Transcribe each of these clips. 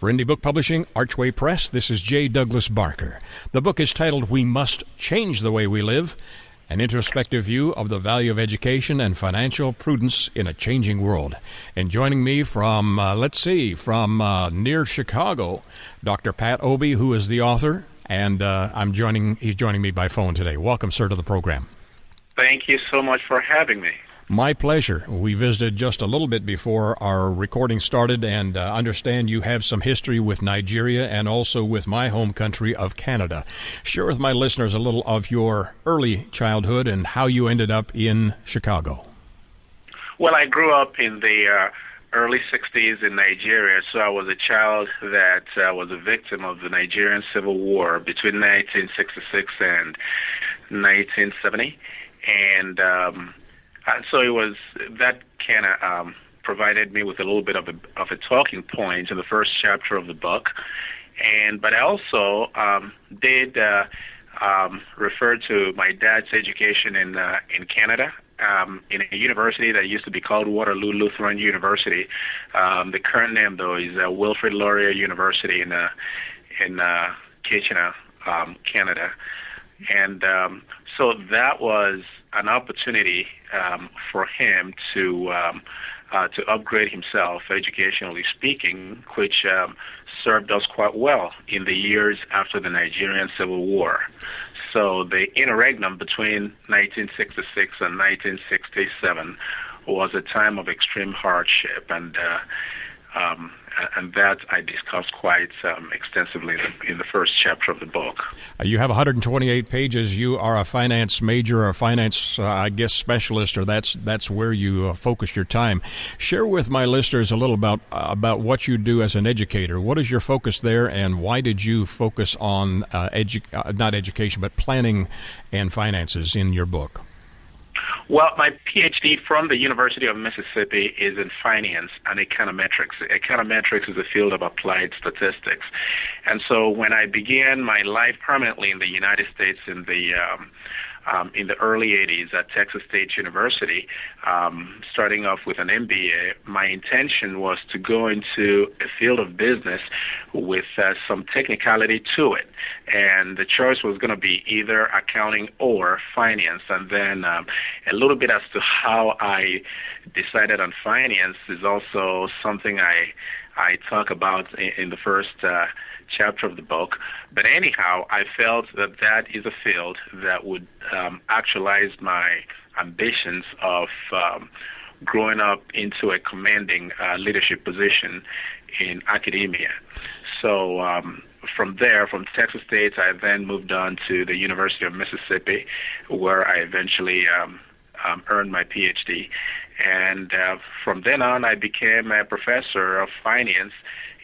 For Indie Book Publishing, Archway Press, this is J. Douglas Barker. The book is titled We Must Change the Way We Live, an introspective view of the value of education and financial prudence in a changing world. And joining me from, near Chicago, Dr. Pat Obey, who is the author, and he's joining me by phone today. Welcome, sir, to the program. Thank you so much for having me. My pleasure. We visited just a little bit before our recording started, and understand you have some history with Nigeria and also with my home country of Canada. Share with my listeners a little of your early childhood and how you ended up in Chicago. Well, I grew up in the early 60s in Nigeria, so I was a child that was a victim of the Nigerian Civil War between 1966 and 1970. And so it was that kind of provided me with a little bit of a talking point in the first chapter of the book, but I also did refer to my dad's education in Canada in a university that used to be called Waterloo Lutheran University. The current name, though, is Wilfrid Laurier University in Kitchener, Canada, and so that was an opportunity for him to upgrade himself, educationally speaking, which served us quite well in the years after the Nigerian Civil War. So the interregnum between 1966 and 1967 was a time of extreme hardship, and that I discussed quite extensively in the first chapter of the book. You have 128 pages. You are a finance major or a finance, specialist, or that's where you focus your time. Share with my listeners a little about what you do as an educator. What is your focus there, and why did you focus on not education, but planning and finances in your book? Well, my PhD from the University of Mississippi is in finance and econometrics. Econometrics is a field of applied statistics. And so when I began my life permanently in the United States in the early 80s at Texas State University, starting off with an MBA, my intention was to go into a field of business with some technicality to it. And the choice was going to be either accounting or finance. And then a little bit as to how I decided on finance is also something I talk about in the first chapter of the book. But anyhow, I felt that is a field that would actualize my ambitions of growing up into a commanding leadership position in academia. So from there, from Texas State, I then moved on to the University of Mississippi, where I eventually earned my PhD. And from then on, I became a professor of finance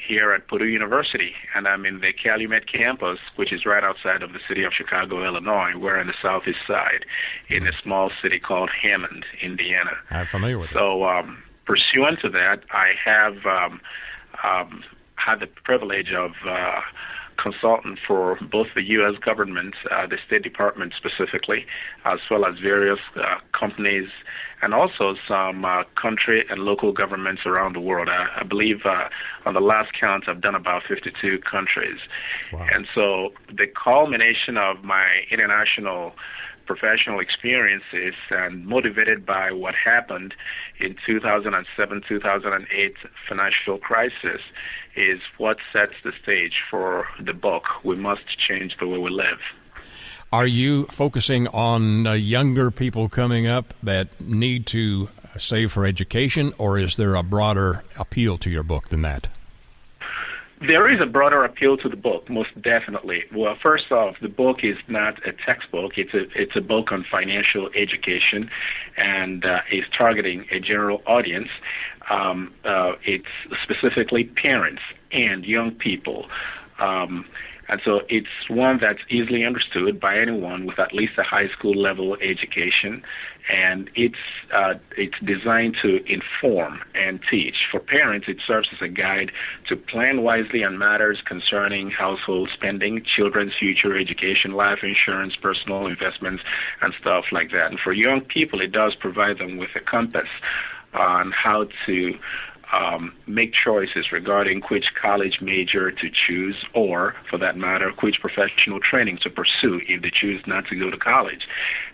here at Purdue University, and I'm in the Calumet campus, which is right outside of the city of Chicago, Illinois. We're on the southeast side in a small city called Hammond, Indiana. I'm familiar with it. So pursuant to that, I have had the privilege of consultant for both the U.S. government, the State Department specifically, as well as various companies, and also some country and local governments around the world. I believe on the last count, I've done about 52 countries. Wow. And so the culmination of my international professional experiences and motivated by what happened in 2007-2008 financial crisis is what sets the stage for the book, We Must Change the Way We Live. Are you focusing on younger people coming up that need to save for education, or is there a broader appeal to your book than that? There is a broader appeal to the book, most definitely. Well, first off, the book is not a textbook. It's a book on financial education, and is targeting a general audience. It's specifically parents and young people. And so it's one that's easily understood by anyone with at least a high school level education, and it's designed to inform and teach. For parents, it serves as a guide to plan wisely on matters concerning household spending, children's future education, life insurance, personal investments, and stuff like that. And for young people, it does provide them with a compass on how to make choices regarding which college major to choose, or, for that matter, which professional training to pursue if they choose not to go to college.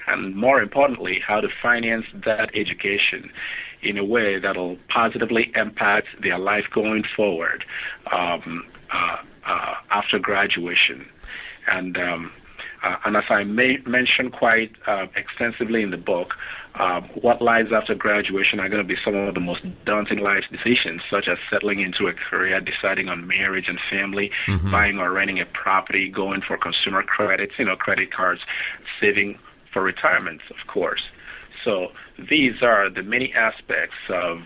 And more importantly, how to finance that education in a way that will positively impact their life going forward after graduation. And as I mentioned quite extensively in the book, what lies after graduation are going to be some of the most daunting life decisions, such as settling into a career, deciding on marriage and family, buying or renting a property, going for consumer credits, credit cards, saving for retirement, of course. So these are the many aspects of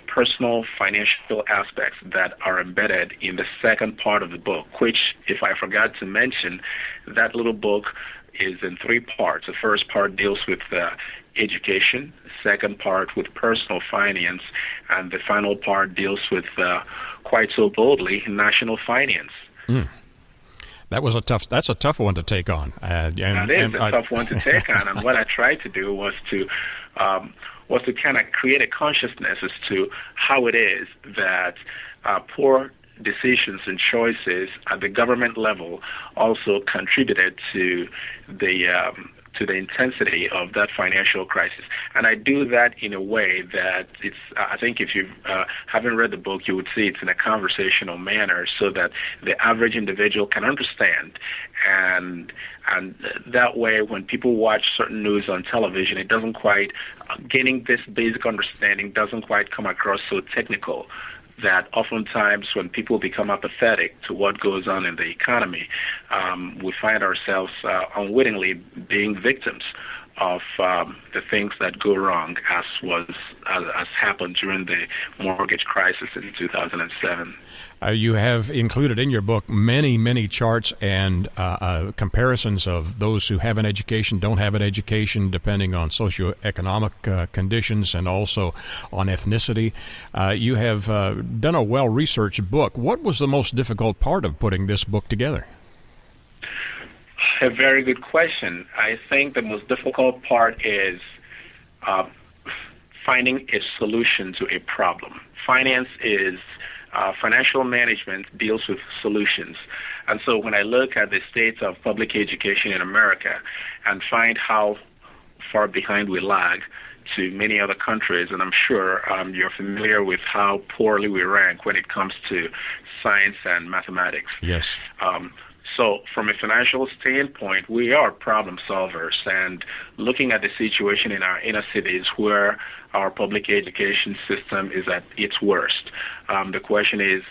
personal financial aspects that are embedded in the second part of the book, which, if I forgot to mention, that little book is in three parts. The first part deals with education, the second part with personal finance, and the final part deals with, quite so boldly, national finance. That's a tough one to take on. That is a tough one to take on, and what I tried to do was to kind of create a consciousness as to how it is that poor decisions and choices at the government level also contributed to the intensity of that financial crisis. And I do that in a way that I think if you haven't read the book, you would see it's in a conversational manner so that the average individual can understand. And that way, when people watch certain news on television, it doesn't quite, gaining this basic understanding doesn't quite come across so technical, that oftentimes when people become apathetic to what goes on in the economy, we find ourselves unwittingly being victims of the things that go wrong, as happened during the mortgage crisis in 2007. You have included in your book many charts and comparisons of those who have an education, don't have an education, depending on socioeconomic conditions and also on ethnicity. You have done a well-researched book. What was the most difficult part of putting this book together? A very good question. I think the most difficult part is finding a solution to a problem. Financial management deals with solutions. And so when I look at the state of public education in America and find how far behind we lag to many other countries, and I'm sure you're familiar with how poorly we rank when it comes to science and mathematics. Yes. So from a financial standpoint, we are problem solvers, and looking at the situation in our inner cities where our public education system is at its worst, the question is,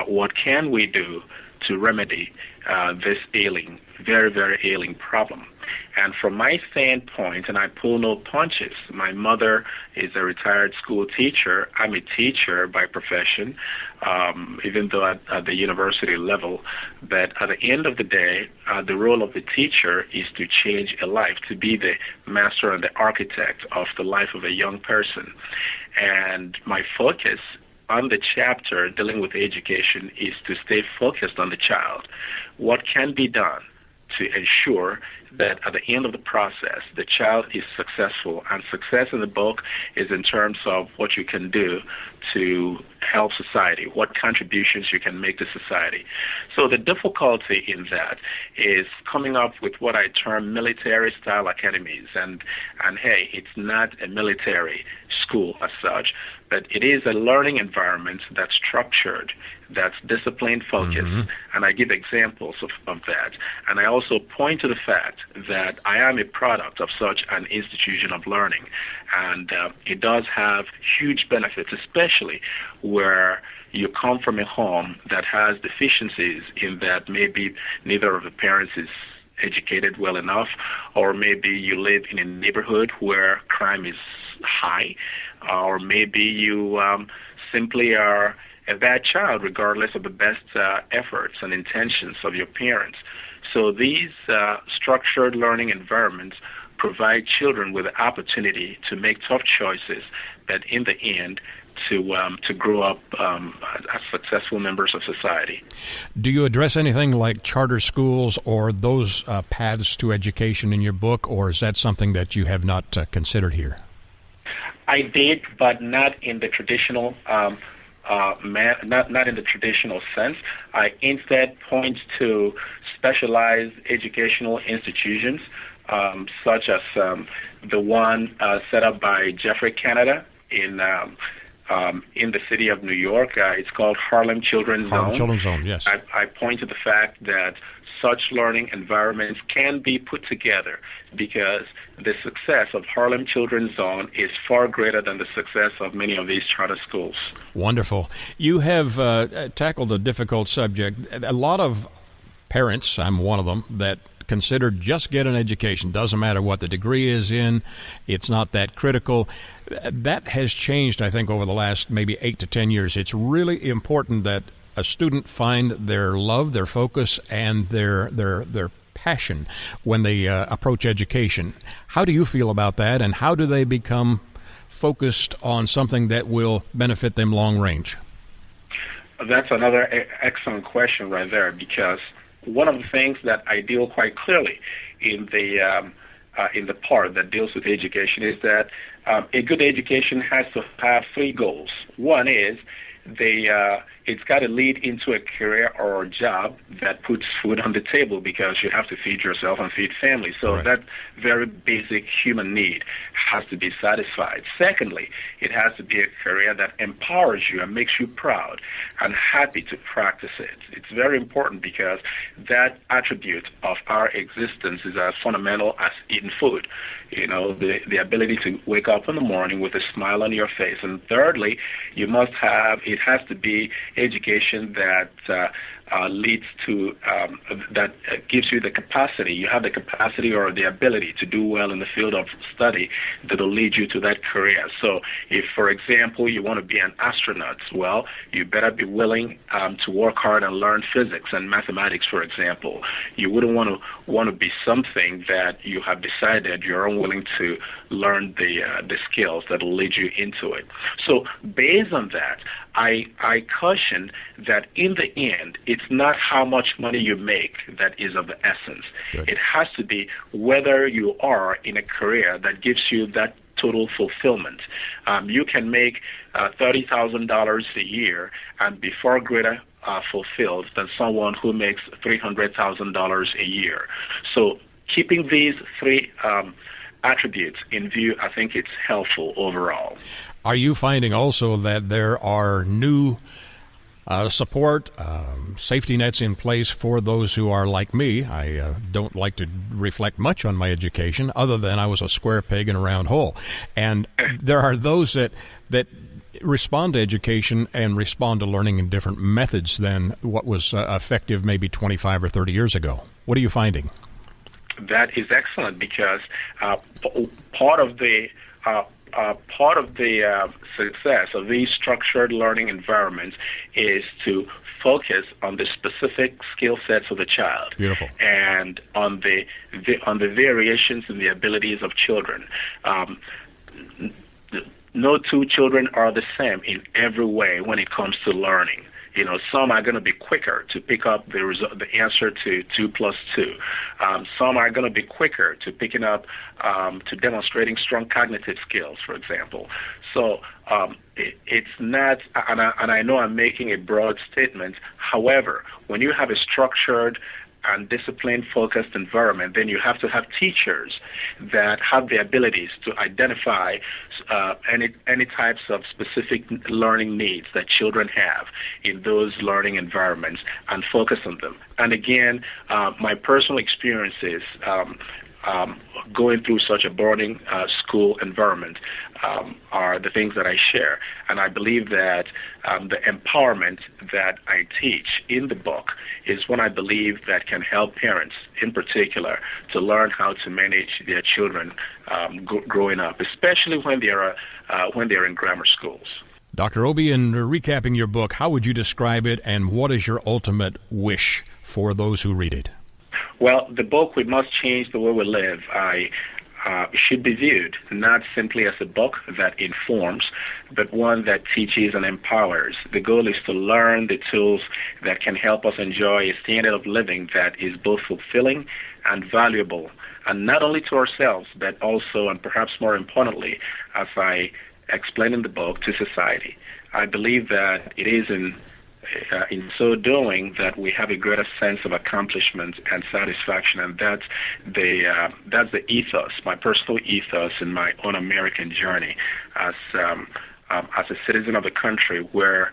what can we do to remedy this very, very ailing problem? And from my standpoint, and I pull no punches, my mother is a retired school teacher. I'm a teacher by profession, even though at the university level. But at the end of the day, the role of the teacher is to change a life, to be the master and the architect of the life of a young person. And my focus on the chapter dealing with education is to stay focused on the child. What can be done to ensure that at the end of the process, the child is successful? And success in the book is in terms of what you can do to help society, what contributions you can make to society. So the difficulty in that is coming up with what I term military-style academies. And hey, it's not a military school as such, but it is a learning environment that's structured, that's discipline-focused, and I give examples of that. And I also point to the fact that I am a product of such an institution of learning, and it does have huge benefits, especially where you come from a home that has deficiencies in that maybe neither of the parents is educated well enough, or maybe you live in a neighborhood where crime is high, or maybe you simply are a bad child regardless of the best efforts and intentions of your parents. So these structured learning environments provide children with the opportunity to make tough choices, but in the end to grow up as successful members of society. Do you address anything like charter schools or those paths to education in your book, or is that something that you have not considered here? I did, but not in the traditional not in the traditional sense. I instead point to specialized educational institutions, such as the one set up by Geoffrey Canada in the city of New York. It's called Harlem Children's Zone. Harlem Children's Zone, yes. I point to the fact that such learning environments can be put together because the success of Harlem Children's Zone is far greater than the success of many of these charter schools. Wonderful. You have tackled a difficult subject. A lot of parents, I'm one of them, that consider just get an education. Doesn't matter what the degree is in. It's not that critical. That has changed, I think, over the last maybe 8 to 10 years. It's really important that a student find their love, their focus, and their passion when they approach education. How do you feel about that, and how do they become focused on something that will benefit them long range? That's another excellent question right there, because one of the things that I deal quite clearly in the part that deals with education is that a good education has to have 3 goals. One is it's got to lead into a career or a job that puts food on the table, because you have to feed yourself and feed family. So that very basic human need has to be satisfied. Secondly, it has to be a career that empowers you and makes you proud and happy to practice it. It's very important, because that attribute of our existence is as fundamental as eating food. You know, the ability to wake up in the morning with a smile on your face. And thirdly, it has to be education that leads to that gives you the capacity. You have the capacity or the ability to do well in the field of study that will lead you to that career. So if, for example, you want to be an astronaut, well, you better be willing to work hard and learn physics and mathematics, for example. You wouldn't want to be something that you have decided you're unwilling to learn the skills that will lead you into it. So based on that, I caution that in the end, it's not how much money you make that is of the essence. Good. It has to be whether you are in a career that gives you that total fulfillment. You can make $30,000 a year and be far greater fulfilled than someone who makes $300,000 a year. So keeping these 3 attributes in view, I think it's helpful overall. Are you finding also that there are new support, safety nets in place for those who are like me? I don't like to reflect much on my education, other than I was a square peg in a round hole. And there are those that respond to education and respond to learning in different methods than what was effective maybe 25 or 30 years ago. What are you finding? That is excellent, because part of the success of these structured learning environments is to focus on the specific skill sets of the child. Beautiful. And on the variations in the abilities of children. No 2 children are the same in every way when it comes to learning. You know, some are going to be quicker to pick up the answer to 2 plus 2. Some are going to be quicker to picking up, to demonstrating strong cognitive skills, for example. So it's not, and I know I'm making a broad statement. However, when you have a structured and discipline-focused environment, then you have to have teachers that have the abilities to identify any types of specific learning needs that children have in those learning environments and focus on them. And again, my personal experiences going through such a boarding school environment are the things that I share. And I believe that the empowerment that I teach in the book is one I believe that can help parents in particular to learn how to manage their children growing up, especially when they're in grammar schools. Dr. Obi, in recapping your book, how would you describe it, and what is your ultimate wish for those who read it? Well, the book, We Must Change the Way We Live, should be viewed not simply as a book that informs, but one that teaches and empowers. The goal is to learn the tools that can help us enjoy a standard of living that is both fulfilling and valuable, and not only to ourselves, but also, and perhaps more importantly, as I explaining the book to society. I believe that it is in so doing that we have a greater sense of accomplishment and satisfaction, and that's the ethos, my personal ethos in my own American journey as a citizen of the country, where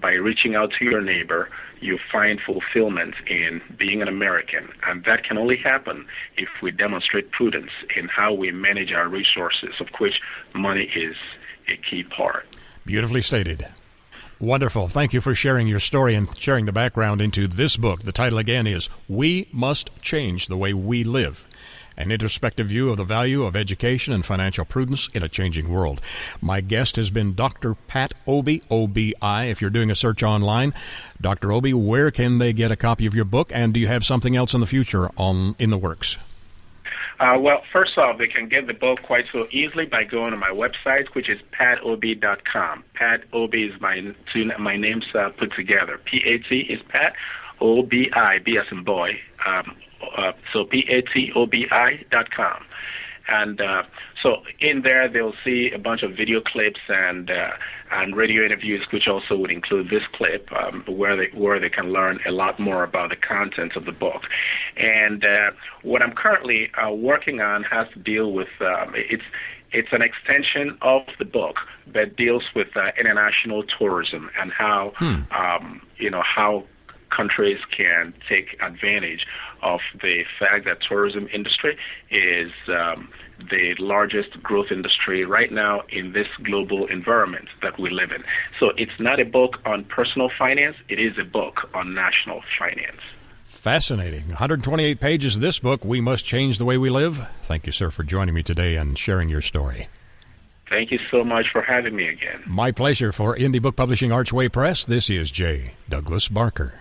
by reaching out to your neighbor, you find fulfillment in being an American, and that can only happen if we demonstrate prudence in how we manage our resources, of which money is a key part. Beautifully stated. Wonderful. Thank you for sharing your story and sharing the background into this book. The title again is We Must Change the Way We Live, an introspective view of the value of education and financial prudence in a changing world. My guest has been Dr. Pat Obey, OBI, if you're doing a search online. Dr. Obey, where can they get a copy of your book, and do you have something else in the future in the works? Well, first off, they can get the book quite so easily by going to my website, which is patobey.com. Pat Obey is my names put together. P-A-T is Pat, O-B-I, B as in boy. So PATOBI.com. And so in there, they'll see a bunch of video clips and radio interviews, which also would include this clip, where they can learn a lot more about the contents of the book. And what I'm currently working on has to deal with it's an extension of the book that deals with international tourism and how how countries can take advantage of the fact that tourism industry is the largest growth industry right now in this global environment that we live in. So it's not a book on personal finance, it is a book on national finance. Fascinating. 128 pages of this book, We Must Change the Way We Live. Thank you, sir, for joining me today and sharing your story. Thank you so much for having me again. My pleasure. For Indie Book Publishing Archway Press, this is J. Douglas Barker.